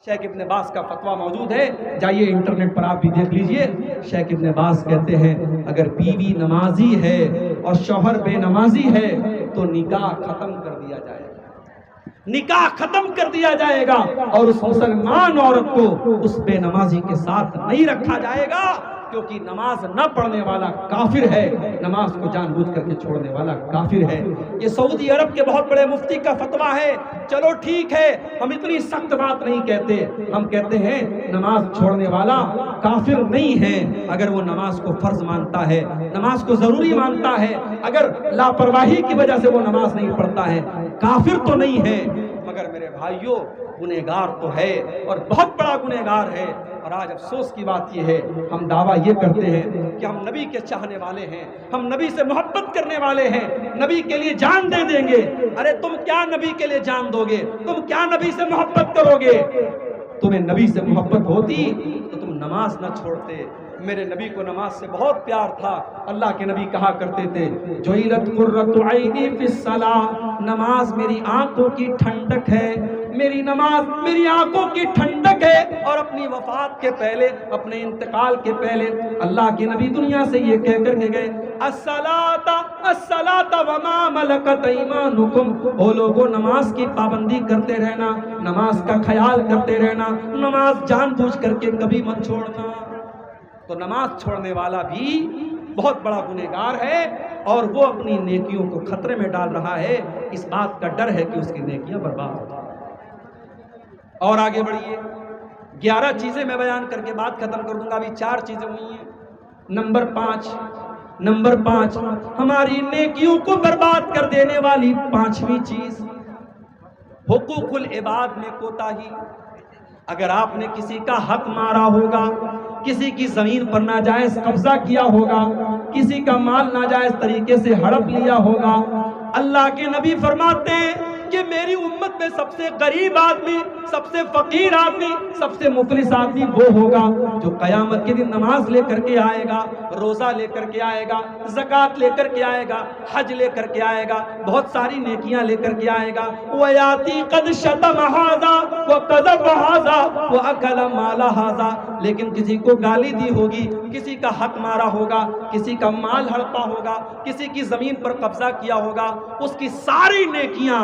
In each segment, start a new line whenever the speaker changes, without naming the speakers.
شیخ ابن باز کا فتویٰ موجود ہے، جائیے انٹرنیٹ پر آپ بھی دیکھ لیجئے۔ شیخ ابن باز کہتے ہیں اگر بیوی نمازی ہے اور شوہر بے نمازی ہے تو نکاح ختم کر دیا جائے گا، نکاح ختم کر دیا جائے گا، اور اس مسلمان عورت کو اس بے نمازی کے ساتھ نہیں رکھا جائے گا، کیونکہ نماز نہ پڑھنے والا کافر ہے، نماز کو جان بوجھ کر کے چھوڑنے والا کافر ہے۔ یہ سعودی عرب کے بہت بڑے مفتی کا فتویٰ ہے۔ چلو ٹھیک ہے، ہم اتنی سخت بات نہیں کہتے، ہم کہتے ہیں نماز چھوڑنے والا کافر نہیں ہے اگر وہ نماز کو فرض مانتا ہے، نماز کو ضروری مانتا ہے، اگر لاپرواہی کی وجہ سے وہ نماز نہیں پڑھتا ہے، کافر تو نہیں ہے، مگر میرے بھائیوں گنہگار تو ہے اور بہت بڑا گنہگار ہے۔ اور آج افسوس کی بات یہ ہے، ہم دعویٰ یہ کرتے ہیں کہ ہم نبی کے چاہنے والے ہیں، ہم نبی سے محبت کرنے والے ہیں، نبی کے لیے جان دے دیں گے۔ ارے تم کیا نبی کے لیے جان دو گے؟ تم کیا نبی سے محبت کرو گے؟ تمہیں نبی سے محبت ہوتی تو تم نماز نہ چھوڑتے۔ میرے نبی کو نماز سے بہت پیار تھا، اللہ کے نبی کہا کرتے تھے جعلت قرۃ عینی فی الصلاۃ، نماز میری آنکھوں کی ٹھنڈک ہے، میری نماز میری آنکھوں کی ٹھنڈک ہے۔ اور اپنی وفات کے پہلے، اپنے انتقال کے پہلے اللہ کے نبی دنیا سے یہ کہہ کر کے گئے الصلاۃ الصلاۃ وما ملکت ایمانکم، او لوگوں نماز کی پابندی کرتے رہنا، نماز کا خیال کرتے رہنا، نماز جان بوجھ کر کے کبھی مت چھوڑنا۔ تو نماز چھوڑنے والا بھی بہت بڑا گنہگار ہے اور وہ اپنی نیکیوں کو خطرے میں ڈال رہا ہے، اس بات کا ڈر ہے کہ اس کی نیکیاں برباد ہو جائیں۔ اور آگے بڑھیے، 11 چیزیں میں بیان کر کے بات ختم کر دوں گا، ابھی 4 چیزیں ہوئی ہیں۔ نمبر 5 ہماری نیکیوں کو برباد کر دینے والی 5ویں چیز، حقوق العباد میں کوتاہی۔ اگر آپ نے کسی کا حق مارا ہوگا، کسی کی زمین پر ناجائز قبضہ کیا ہوگا، کسی کا مال ناجائز طریقے سے ہڑپ لیا ہوگا، اللہ کے نبی فرماتے ہیں کہ میری امت میں سب سے غریب آدمی، سب سے فقیر آدمی، سب سے مفلس آدمی وہ ہوگا جو قیامت کے دن نماز لے کر کے آئے گا، روزہ لے کر کے آئے گا، زکوٰۃ لے کر کے آئے گا، حج لے کر کے آئے گا، بہت ساری نیکیاں لے کر کے آئے گا۔ وَيَأْتِي قَدْ شَتَمَ هَذَا وَقَذَفَ هَذَا وَأَكَلَ مَالَ هَذَا، لیکن کسی کو گالی دی ہوگی، کسی کا حق مارا ہوگا، کسی کا مال ہڑپا ہوگا، کسی کی زمین پر قبضہ کیا ہوگا، اس کی ساری نیکیاں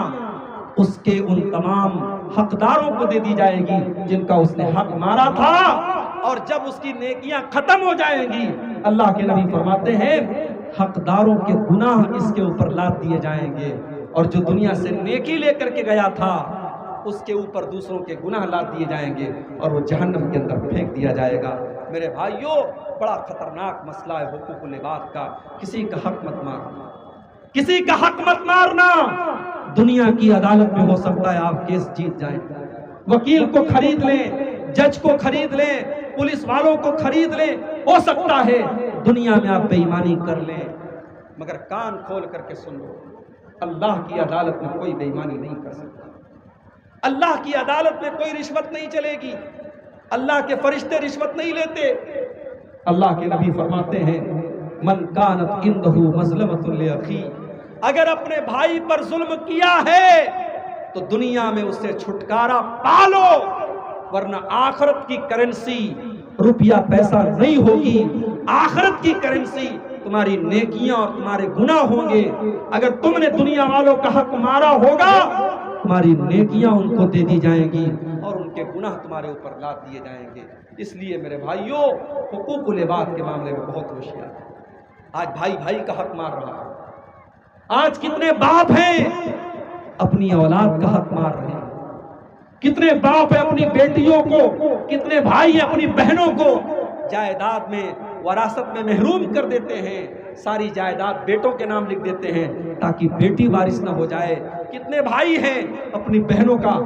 اس کے ان تمام حقداروں کو دے دی جائے گی جن کا اس نے حق مارا تھا۔ اور جب اس کی نیکیاں ختم ہو جائیں گی، اللہ کے نبی فرماتے ہیں حقداروں کے گناہ اس کے اوپر لاد دیے جائیں گے، اور جو دنیا سے نیکی لے کر کے گیا تھا اس کے اوپر دوسروں کے گناہ لاد دیے جائیں گے اور وہ جہنم کے اندر پھینک دیا جائے گا۔ میرے بھائیوں بڑا خطرناک مسئلہ ہے حقوق العباد کا، کسی کا حق مت مارنا، کسی کا حق مت مارنا۔ دنیا کی عدالت میں ہو سکتا ہے آپ کیس جیت جائیں، وکیل کو خرید لیں، جج کو خرید لیں، پولیس والوں کو خرید لیں، ہو سکتا ہے دنیا میں آپ بے ایمانی کر لیں، مگر کان کھول کر کے سن لو، اللہ کی عدالت میں کوئی بے ایمانی نہیں کر سکتا، اللہ کی عدالت میں کوئی رشوت نہیں چلے گی، اللہ کے فرشتے رشوت نہیں لیتے۔ اللہ کے نبی فرماتے ہیں من کانت عنده مظلمۃ لاخیہ، اگر اپنے بھائی پر ظلم کیا ہے تو دنیا میں اس سے چھٹکارا پالو، ورنہ آخرت کی کرنسی روپیہ پیسہ نہیں ہوگی، آخرت کی کرنسی تمہاری نیکیاں اور تمہارے گناہ ہوں گے۔ اگر تم نے دنیا والوں کا حق مارا ہوگا، تمہاری نیکیاں ان کو دے دی جائیں گی اور ان کے گناہ تمہارے اوپر لاد دیے جائیں گے۔ اس لیے میرے بھائیوں حقوق العباد کے معاملے میں بہت ہوشیار ہے۔ آج بھائی بھائی کا حق مار رہا ہے، آج کتنے باپ ہیں اپنی اولاد کا حق مار رہے ہیں، کتنے باپ ہیں اپنی بیٹیوں کو، کتنے بھائی ہیں اپنی بہنوں کو جائیداد میں وراثت میں محروم کر دیتے ہیں، ساری جائیداد بیٹوں کے نام لکھ دیتے ہیں تاکہ بیٹی وارث نہ ہو جائے۔ کتنے بھائی ہیں اپنی بہنوں کا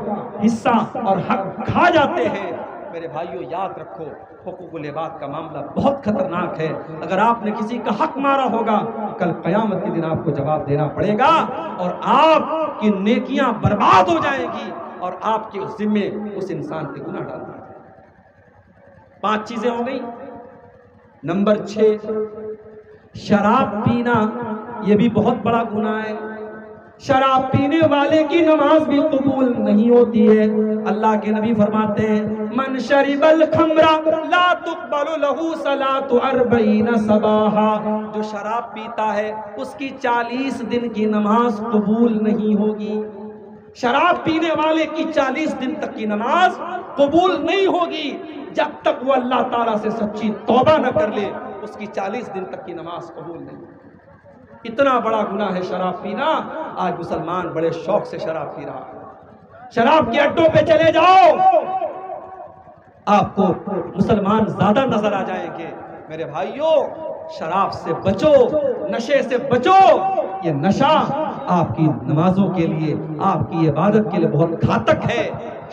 حصہ اور حق کھا جاتے ہیں۔ میرے بھائیوں یاد رکھو حقوق العباد کا معاملہ بہت خطرناک ہے، اگر آپ نے کسی کا حق مارا ہوگا کل قیامت کے دن آپ کو جواب دینا پڑے گا اور آپ کی نیکیاں برباد ہو جائیں گی اور آپ کے ذمے اس انسان کے گناہ ڈال دیے جائیں گے۔ 5 چیزیں ہو گئی۔ نمبر 6 شراب پینا، یہ بھی بہت بڑا گناہ ہے۔ شراب پینے والے کی نماز بھی قبول نہیں ہوتی ہے۔ اللہ کے نبی فرماتے ہیں من شرب الخمر لا تقبل له صلاۃ 40 صباحا، جو شراب پیتا ہے اس کی 40 دن کی نماز قبول نہیں ہوگی۔ شراب پینے والے کی 40 دن تک کی نماز قبول نہیں ہوگی جب تک وہ اللہ تعالیٰ سے سچی توبہ نہ کر لے، اس کی 40 دن تک کی نماز قبول نہیں ہوگی۔ اتنا بڑا گناہ ہے شراب پینا۔ آج مسلمان بڑے شوق سے شراب پی رہا ہے۔ شراب کے اڈوں پہ چلے جاؤ، آپ کو مسلمان زیادہ نظر آ جائیں گے۔ میرے بھائیوں، شراب سے بچو، نشے سے بچو۔ یہ نشہ آپ کی نمازوں کے لیے، آپ کی عبادت کے لیے بہت گھاتک ہے۔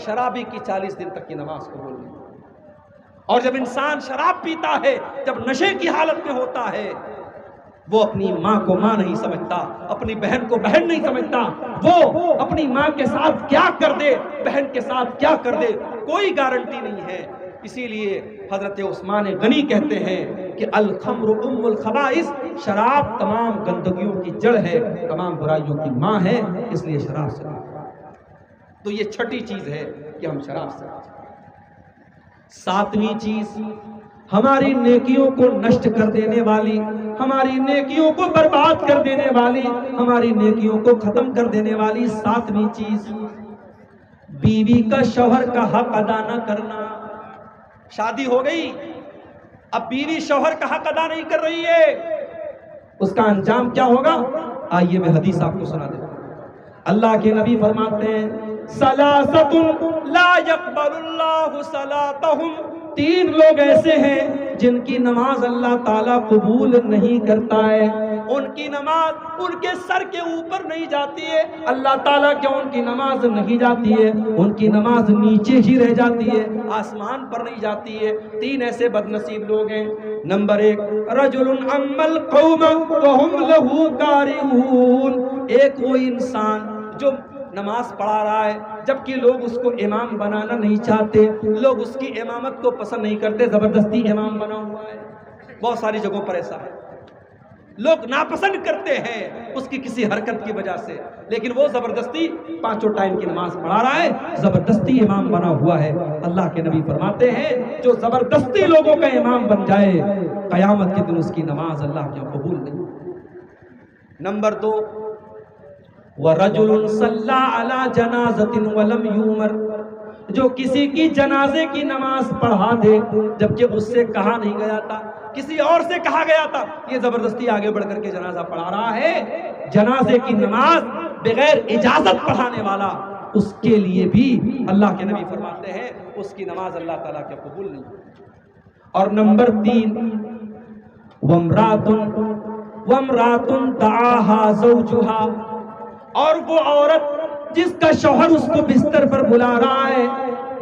شرابی کی 40 دن تک کی نماز قبول نہیں۔ اور جب انسان شراب پیتا ہے، جب نشے کی حالت میں ہوتا ہے، وہ اپنی ماں کو ماں نہیں سمجھتا، اپنی بہن کو بہن نہیں سمجھتا، وہ اپنی ماں کے ساتھ کیا کر دے، بہن کے ساتھ کیا کر دے، کوئی گارنٹی نہیں ہے۔ اسی لیے حضرت عثمان غنی کہتے ہیں کہ الخمر ام الخبائث، شراب تمام گندگیوں کی جڑ ہے، تمام برائیوں کی ماں ہے، اس لیے شراب سے تو یہ چھٹی چیز ہے کہ ہم شراب سے۔ ساتویں چیز، ہماری نیکیوں کو نشٹ کر دینے والی، ہماری نیکیوں کو برباد کر دینے والی، ہماری نیکیوں کو ختم کر دینے والی ساتویں چیز، بیوی کا شوہر کا حق ادا نہ کرنا۔ شادی ہو گئی، اب بیوی شوہر کا حق ادا نہیں کر رہی ہے، اس کا انجام کیا ہوگا؟ آئیے میں حدیث آپ کو سنا دیتا ہوں۔ اللہ کے نبی فرماتے ہیں ثلاثۃ لا يقبل اللہ صلاتہم، 3 لوگ ایسے ہیں جن کی نماز اللہ تعالیٰ قبول نہیں کرتا ہے۔ ان کی نماز ان کے سر کے اوپر نہیں جاتی ہے، اللہ تعالیٰ کیا ان کی نماز نہیں جاتی ہے، ان کی نماز نیچے ہی رہ جاتی ہے، آسمان پر نہیں جاتی ہے۔ 3 ایسے بد نصیب لوگ ہیں۔ نمبر 1، رجل اما القوم وهم له کارہون، ایک وہ انسان جو نماز پڑھا رہا ہے جبکہ لوگ اس کو امام بنانا نہیں چاہتے، لوگ اس کی امامت کو پسند نہیں کرتے، زبردستی امام بنا ہوا ہے۔ بہت ساری جگہوں پر ایسا ہے، لوگ ناپسند کرتے ہیں اس کی کسی حرکت کی وجہ سے، لیکن وہ زبردستی 5 ٹائم کی نماز پڑھا رہا ہے، زبردستی امام بنا ہوا ہے۔ اللہ کے نبی فرماتے ہیں جو زبردستی لوگوں کا امام بن جائے، قیامت کے دن اس کی نماز اللہ کے قبول نہیں۔ نمبر 2، وَرَجُلٌ صَلَّى عَلَى جَنَازَةٍ وَلَمْ يُؤْمَرْ، جو کسی کی جنازے کی نماز پڑھا دے جبکہ اس سے کہا نہیں گیا تھا، کسی اور سے کہا گیا تھا، یہ زبردستی آگے بڑھ کر کے جنازہ پڑھا رہا ہے۔ جنازے کی نماز بغیر اجازت پڑھانے والا، اس کے لیے بھی اللہ کے نبی فرماتے ہیں اس کی نماز اللہ تعالیٰ کے قبول نہیں۔ اور نمبر 3، وَامْرَأَةٌ دَعَاهَا زَوْجُهَا، اور وہ عورت جس کا شوہر اس کو بستر پر بلا رہا ہے،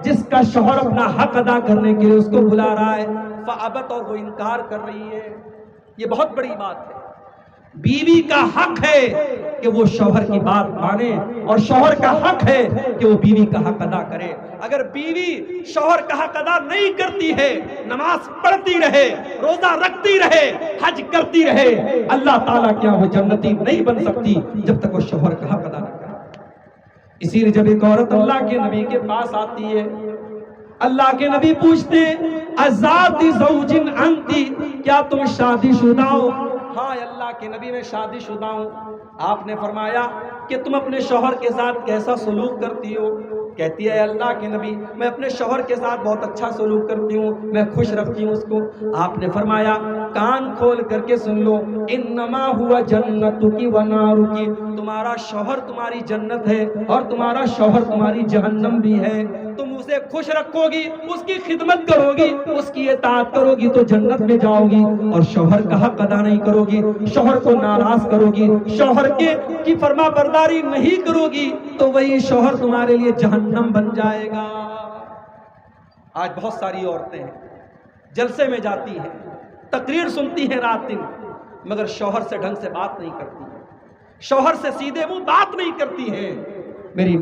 جس کا شوہر اپنا حق ادا کرنے کے لیے اس کو بلا رہا ہے، فَأَبَتْ، اور وہ انکار کر رہی ہے۔ یہ بہت بڑی بات ہے۔ بیوی کا حق ہے کہ وہ شوہر کی بات مانے، اور شوہر کا حق ہے کہ وہ بیوی کا حق ادا کرے۔ اگر بیوی شوہر کا حق ادا نہیں کرتی ہے، نماز پڑھتی رہے، روزہ رکھتی رہے، حج کرتی رہے، اللہ تعالیٰ کیا وہ جنتی نہیں بن سکتی جب تک وہ شوہر کا حق ادا نہ کرے۔ اسی لیے جب ایک عورت اللہ کے نبی کے پاس آتی ہے، اللہ کے نبی پوچھتے ازاد زوج انتی، کیا تم شادی شدہ ہو؟ ہاں اللہ کے نبی میں شادی شدہ ہوں۔ آپ نے فرمایا کہ تم اپنے شوہر کے ساتھ کیسا سلوک کرتی ہو؟ کہتی ہے اللہ کے نبی میں اپنے شوہر کے ساتھ بہت اچھا سلوک کرتی ہوں، میں خوش رکھتی ہوں اس کو۔ آپ نے فرمایا کان کھول کر کے سن لو، انما ہوا جنتکی و نارکی، تمہارا شوہر تمہاری جنت ہے اور تمہارا شوہر تمہاری جہنم بھی ہے۔ تم اسے خوش رکھو گی، اس کی خدمت کرو گی، اس کی اطاعت کرو گی تو جنت میں جاؤ گی، اور شوہر کا حق ادا نہیں کرو گی، شوہر کو ناراض کرو گی، شوہر کی فرما برداری نہیں کرو گی تو وہی شوہر تمہارے لیے جہنم بن جائے گا۔ آج بہت ساری عورتیں ہیں، جلسے میں جاتی ہیں، تقریر سنتی ہیں رات دن، مگر شوہر سے ڈھنگ سے بات نہیں کرتی ہیں، شوہر سے سیدھے منہ بات نہیں کرتی ہیں۔ میری